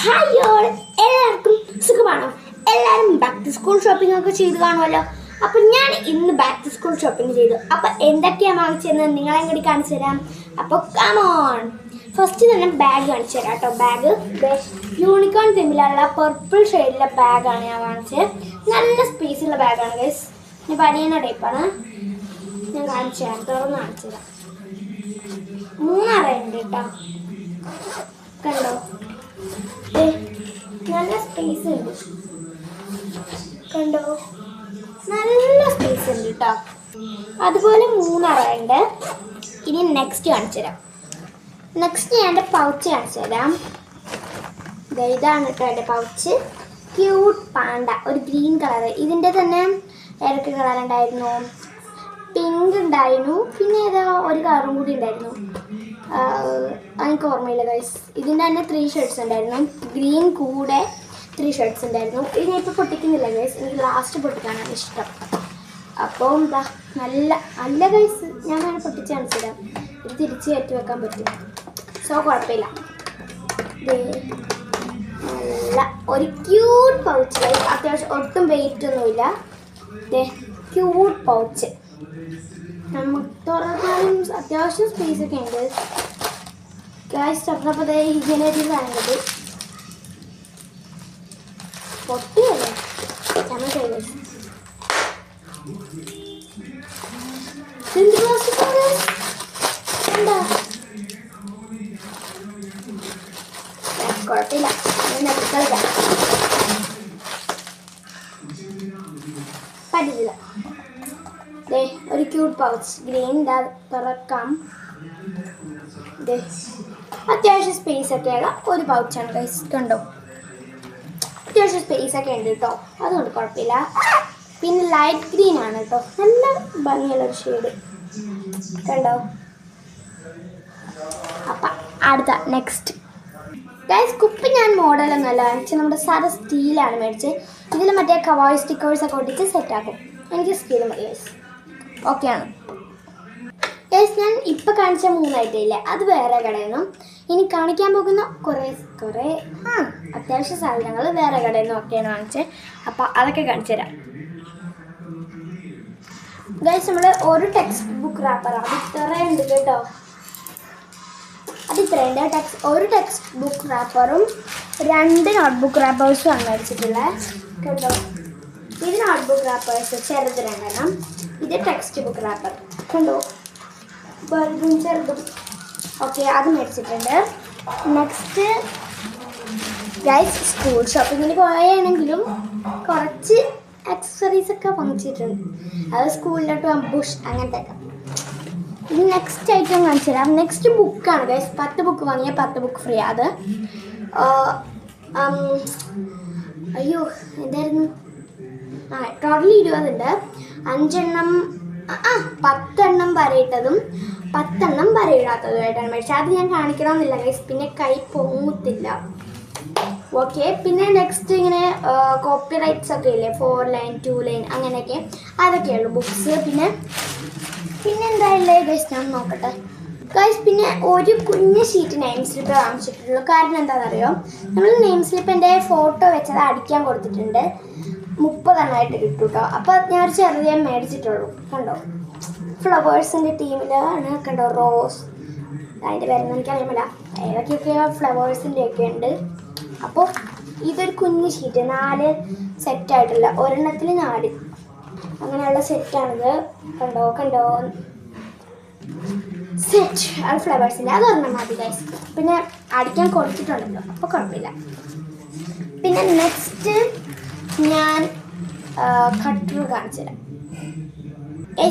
Hi all, എല്ലാവർക്കും സുഖമാണോ? എല്ലാവരും ബാക്ക് ടു സ്കൂൾ ഷോപ്പിംഗ് ഒക്കെ ചെയ്ത് കാണുമല്ലോ. അപ്പം ഞാൻ ഇന്ന് ബാക്ക് ടു സ്കൂൾ ഷോപ്പിംഗ് ചെയ്തു. അപ്പം എന്തൊക്കെയാണ് വാങ്ങിച്ചതെന്ന് നിങ്ങളെ കൂടി കാണിച്ചു തരാം. അപ്പോൾ കമോൺ, ഫസ്റ്റ് തന്നെ ബാഗ് കാണിച്ചു തരാം കേട്ടോ. ബാഗ് യൂണിക്കോൺ തീമിലുള്ള പർപ്പിൾ ഷെയ്ഡിലെ ബാഗാണ് ഞാൻ വാങ്ങിച്ചത്. നല്ല സ്പേസുള്ള ബാഗാണ് ഗൈസ്. ഞാൻ ബനിയന ടൈപ്പാണ്. ഞാൻ കാണിച്ചു തരാം, തുറന്ന് കാണിച്ചു തരാം. 3 അറയുണ്ട് കേട്ടോ, കണ്ടോ? നല്ല സ്പേസ് ഉണ്ട്, കണ്ടോ? നല്ല സ്പേസ് ഉണ്ട് കേട്ടോ. അതുപോലെ 3 അറയുണ്ട്. ഇനി നെക്സ്റ്റ് കാണിച്ചു തരാം. നെക്സ്റ്റ് ഞാൻ എൻ്റെ പൗച്ച് കാണിച്ചു തരാം. ഇതാണ് കേട്ടോ എൻ്റെ പൗച്ച്. ക്യൂട്ട് പാണ്ട, ഒരു ഗ്രീൻ കളർ. ഇതിൻ്റെ തന്നെ ഏതൊക്കെ കളർ ഉണ്ടായിരുന്നു? പിങ്ക് ഉണ്ടായിരുന്നു, പിന്നെ ഏതാ ഒരു കളറും കൂടി ഉണ്ടായിരുന്നു, എനിക്ക് ഓർമ്മയില്ല ഗൈസ്. ഇതിൻ്റെ തന്നെ 3 ഷർട്ട്സ് ഉണ്ടായിരുന്നു. ഗ്രീൻ കൂടെ 3 ഷർട്ട്സ് ഉണ്ടായിരുന്നു. ഇത് ഞാൻ ഇപ്പോൾ പൊട്ടിക്കുന്നില്ല ഗൈസ്, എനിക്ക് ലാസ്റ്റ് പൊട്ടിക്കാനാണ് ഇഷ്ടം. അപ്പോൾ എന്താ നല്ല നല്ല ഗൈസ്, ഞാൻ അങ്ങനെ പൊട്ടിച്ച് കാണിച്ചു തരാം. ഇത് തിരിച്ച് കയറ്റി വെക്കാൻ പറ്റും, സോ കുഴപ്പമില്ല. നല്ല ഒരു ക്യൂട്ട് പൗച്ച് ഗൈസ്. അത്യാവശ്യം ഒട്ടും വെയിറ്റ് ഒന്നുമില്ല. Cute pouch. നമുക്ക് തുറന്നാലും അത്യാവശ്യം സ്പേസ് ഒക്കെ ഉണ്ട് ഗൈസ്. തുറന്നപ്പോൾ ഇങ്ങനെ ഒരു വേണ്ടത് പൊട്ടിയല്ലേ നമ്മൾ ചെയ്തത്. കുഴപ്പമില്ല, പറ്റില്ല. ഒരു ക്യൂട്ട് പൗച്ച് ഗ്രീൻ. തുറക്കാം. അത്യാവശ്യം സ്പേസ് ഒക്കെ ഉള്ള ഒരു പൗച്ചാണ് ഗൈസ്, കണ്ടോ? അത്യാവശ്യം സ്പേസ് ഒക്കെ ഉണ്ട് കേട്ടോ, അതുകൊണ്ട് കുഴപ്പമില്ല. പിന്നെ ലൈറ്റ് ഗ്രീൻ ആണ് കേട്ടോ, നല്ല ഭംഗിയുള്ളൊരു ഷെയ്ഡ്, കണ്ടോ? അപ്പം അടുത്ത നെക്സ്റ്റ് ഗൈസ്, കുപ്പി ഞാൻ മോഡലൊന്നുമല്ല വാങ്ങിച്ചത്, നമ്മുടെ സാധാ സ്റ്റീലാണ് മേടിച്ചത്. ഇതിൽ മറ്റേ കവായ് സ്റ്റിക്കേഴ്സ് ഒക്കെ ഒട്ടിച്ച് സെറ്റാക്കും. എനിക്ക് സ്റ്റീൽ മതി ഗൈസ്, ഓക്കെയാണ് ഗൈസ്. ഞാൻ ഇപ്പം കാണിച്ച 3 ഐറ്റം ഇല്ലേ, അത് വേറെ കടയിൽ നിന്നും. ഇനി കാണിക്കാൻ പോകുന്ന കുറേ അത്യാവശ്യ സാധനങ്ങൾ വേറെ കടയിൽ നിന്ന് ഒക്കെയാണ് വാങ്ങിച്ചത്. അപ്പം അതൊക്കെ കാണിച്ചു തരാം ഗൈസ്. നമ്മൾ ഒരു ടെക്സ്റ്റ് ബുക്ക് റാപ്പറാണ്, അത് ഇത്രയുണ്ട് കേട്ടോ. അത് ഇത്രയുണ്ട്. ഒരു ടെക്സ്റ്റ് ബുക്ക് റാപ്പറും 2 നോട്ട്ബുക്ക് റാപ്പേഴ്സും ആണ് മേടിച്ചിട്ടുള്ളത്, കേട്ടോ. ഇത് നോട്ട്ബുക്ക് റാപ്പേഴ്സ് ചെറുത് 2 ഇത് ടെക്സ്റ്റ് ബുക്ക് റാപ്പർ, കണ്ടോ? വലുതും ചെറുതും. ഓക്കെ, അത് മേടിച്ചിട്ടുണ്ട്. നെക്സ്റ്റ് ഗൈസ്, സ്കൂൾ ഷോപ്പിങ്ങിൽ പോയാണെങ്കിലും കുറച്ച് ആക്സസറീസ് ഒക്കെ വാങ്ങിച്ചിട്ടുണ്ട്. അത് സ്കൂളിലോട്ട് ബുഷ് അങ്ങനത്തെ ഒക്കെ. ഇനി നെക്സ്റ്റ് ഐറ്റം കാണിച്ചു തരാം. നെക്സ്റ്റ് ബുക്കാണ് ഗൈസ്. 10 ബുക്ക് വാങ്ങിയാൽ 10 ബുക്ക് ഫ്രീ. അത് അയ്യോ എന്തായിരുന്നു, ടോട്ടലി 20 ഉണ്ട്. 10 എണ്ണം വരയിട്ടതും 10 എണ്ണം വരയിടാത്തതുമായിട്ടാണ് മേടിച്ചത്. അത് ഞാൻ കാണിക്കണമെന്നില്ല ഗൈസ്, പിന്നെ കൈ പൊങ്ങത്തില്ല. ഓക്കെ, പിന്നെ നെക്സ്റ്റ് ഇങ്ങനെ കോപ്പി റൈറ്റ്സ് ഒക്കെ ഇല്ലേ, 4 ലൈൻ 2 ലൈൻ അങ്ങനെയൊക്കെ, അതൊക്കെയുള്ളൂ ബുക്സ്. പിന്നെ എന്തായാലേ ഗൈസ്, ഞാൻ നോക്കട്ടെ ഗൈസ്. പിന്നെ ഒരു കുഞ്ഞ് ഷീറ്റ് നെയിം സ്ലിപ്പ് വാങ്ങിച്ചിട്ടുള്ളൂ. കാരണം എന്താണെന്നറിയോ, നമ്മൾ നെയിം സ്ലിപ്പിൻ്റെ ഫോട്ടോ വെച്ചത് അടിക്കാൻ കൊടുത്തിട്ടുണ്ട്. 30 എണ്ണമായിട്ട് കിട്ടും കേട്ടോ. അപ്പോൾ ഞാൻ ഒരു ചെറിയ മേടിച്ചിട്ടുള്ളൂ, കണ്ടോ? ഫ്ലവേഴ്സിൻ്റെ ടീമിലാണ്, കണ്ടോ? റോസ്, അതിൻ്റെ പേരൊന്നും എനിക്കറിയില്ല, ഏതൊക്കെയൊക്കെയോ ഫ്ലവേഴ്സിൻ്റെ ഒക്കെ ഉണ്ട്. അപ്പോൾ ഇതൊരു കുഞ്ഞ് ഷീറ്റ് 4 സെറ്റായിട്ടുള്ള, ഒരെണ്ണത്തിൽ 4 അങ്ങനെയുള്ള സെറ്റാണിത്, കണ്ടോ? സെറ്റ് അത് ഫ്ലവേഴ്സിൻ്റെ, അത് ഒരെണ്ണം മതി ഗൈസ്. പിന്നെ അടിക്കാൻ കൊടുത്തിട്ടുണ്ടല്ലോ, അപ്പോൾ കുഴപ്പമില്ല. പിന്നെ നെക്സ്റ്റ് ഞാൻ കട്ടർ കാണിച്ചു തരാം.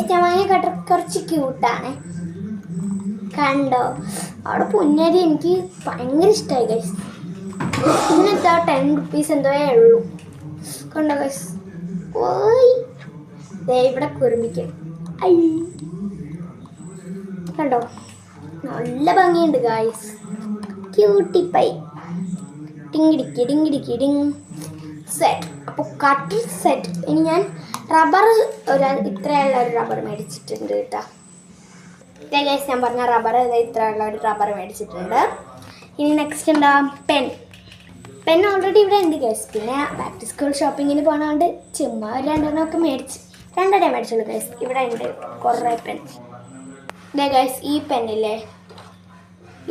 ഞാൻ വാങ്ങിയ കട്ടർ കുറച്ച് ക്യൂട്ടാണ്, കണ്ടോ? അവിടെ പുന്നരി എനിക്ക് ഭയങ്കര ഇഷ്ടമായി ഗൈസ്. ഇതിനെന്താ 10 റുപ്പീസ് എന്തോയേ ഉള്ളൂ, കണ്ടോ ഗൈസ്? ഓയ് ഇവിടെ കുറുമിക്കും, കണ്ടോ? നല്ല ഭംഗിയുണ്ട് ഗൈസ്, ക്യൂട്ടിപ്പൈ. ഡിങ്ങിടിക്കി സെറ്റ്. അപ്പോൾ കട്ടർ സെറ്റ്. ഇനി ഞാൻ റബ്ബർ ഇത്രയുള്ള ഒരു റബ്ബർ മേടിച്ചിട്ടുണ്ട് കേട്ടോ. ഗൈസ്, ഞാൻ പറഞ്ഞ റബ്ബർ ഇത്രയുള്ള ഒരു റബ്ബർ മേടിച്ചിട്ടുണ്ട്. ഇനി നെക്സ്റ്റ് എന്താ, പെൻ. പെൻ ഓൾറെഡി ഇവിടെ ഉണ്ട് ഗൈസ്. പിന്നെ ബാക്ക് ടു സ്കൂൾ ഷോപ്പിങ്ങിന് പോകണോണ്ട് ചുമ്മാ ഒരു 2 ഒക്കെ മേടിച്ച് 2 മേടിച്ചുള്ളൂ ഗൈസ്. ഇവിടെ ഉണ്ട് കുറേ പെൻ. ഇതേ ഗൈസ് ഈ പെന്നില്ലേ,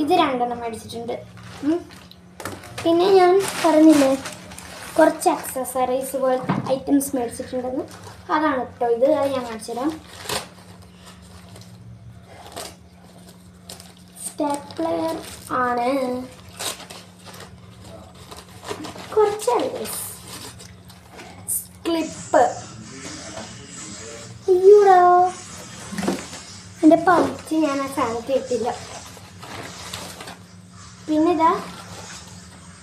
ഇത് 2 മേടിച്ചിട്ടുണ്ട്. പിന്നെ ഞാൻ പറഞ്ഞില്ലേ കുറച്ച് അക്സസറീസ് പോലത്തെ ഐറ്റംസ് മേടിച്ചിട്ടുണ്ടെന്ന്, അതാണ് കേട്ടോ ഇത്. അത് ഞാൻ കാണിച്ചു തരാം. സ്റ്റേപ്ലർ ആണ്, കുറച്ചാണ് ഗൈസ്. ക്ലിപ്പ്, അയ്യോടാ എൻ്റെ പൗച്ച് ഞാൻ ആ സാധനത്തിൽ ഇട്ടില്ല. പിന്നെ ഇതാ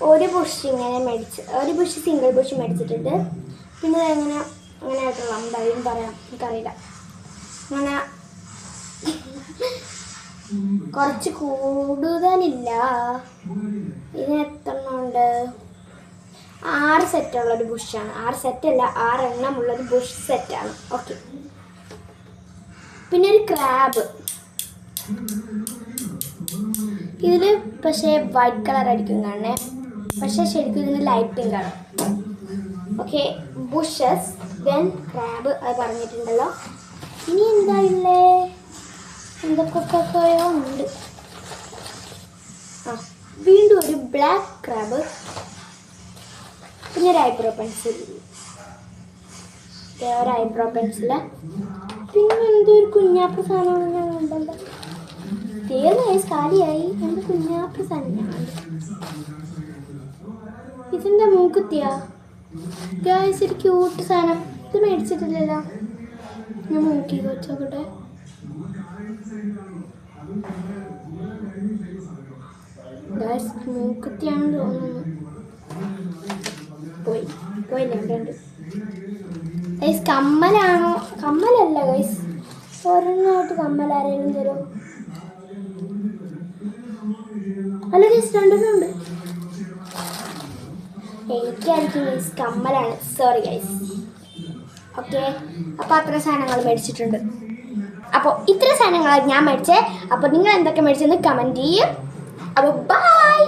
ഒരു ബുഷ് ഇങ്ങനെ ഒരു ബുഷ് സിംഗിൾ ബുഷ് മേടിച്ചിട്ടുണ്ട്. പിന്നെ അങ്ങനെ ആയിട്ടുള്ള എന്തായാലും പറയാം, എനിക്കറിയില്ല. അങ്ങനെ കുറച്ച് കൂടുതലില്ല. ഇതിന് എത്രണ്ണമുണ്ട്? 6 സെറ്റുള്ളൊരു ബുഷാണ്. 6 സെറ്റല്ല, 6 എണ്ണമുള്ളൊരു ബുഷ് സെറ്റാണ്. ഓക്കെ. പിന്നെ ഒരു ക്രാബ്. ഇതിൽ പക്ഷേ വൈറ്റ് കളർ ആയിരിക്കും കാണണേ, പക്ഷേ ശരിക്കും ഇതിന് ലൈറ്റും കാണും. ഓക്കെ, ബുഷസ്, ദെൻ ക്രാബ്, അത് പറഞ്ഞിട്ടുണ്ടല്ലോ. ഇനി എന്താ ഇല്ലേ, എന്തൊക്കെയോ ഉണ്ട്. വീണ്ടും ഒരു ബ്ലാക്ക് ക്രാബ്, പിന്നെ ഒരു ഐബ്രോ പെൻസിൽ, ഒരു ഐബ്രോ പെൻസില്. പിന്നെ എന്തോ ഒരു കുഞ്ഞാപ്പ് സാധനമാണ് ഞാൻ കണ്ടല്ലോ. തീർന്ന കാലിയായി. എന്ത് കുഞ്ഞാപ്പ് സാധനം. ഇതെന്താ മൂക്കുത്തിയാ ഗായ്സ്, ഒരു ക്യൂട്ട് സാധനം. ഇത് മേടിച്ചിട്ടില്ലല്ലോ. ഞാൻ മൂക്കി വെച്ചോട്ടെ. ഗായ്സ് മൂക്കുത്തിയാണെന്ന് തോന്നുന്നു. പോയില്ല ഉണ്ട്. ഗൈസ് കമ്മലാണോ? കമ്മലല്ല ഗൈസ്, ഒരെണ്ണമായിട്ട് കമ്മൽ ആരെങ്കിലും തരും. അല്ല ഗൈസ്, 2 ഉണ്ട്. എനിക്കായിരിക്കും ഗൈസ്, കമ്മലാണ്. Sorry guys. ഓക്കെ, അപ്പോൾ അത്ര സാധനങ്ങൾ മേടിച്ചിട്ടുണ്ട്. അപ്പോൾ ഇത്ര സാധനങ്ങളാണ് ഞാൻ മേടിച്ചത്. അപ്പോൾ നിങ്ങൾ എന്തൊക്കെ മേടിച്ചെന്ന് കമൻറ്റ് ചെയ്യും. അപ്പോൾ ബൈ.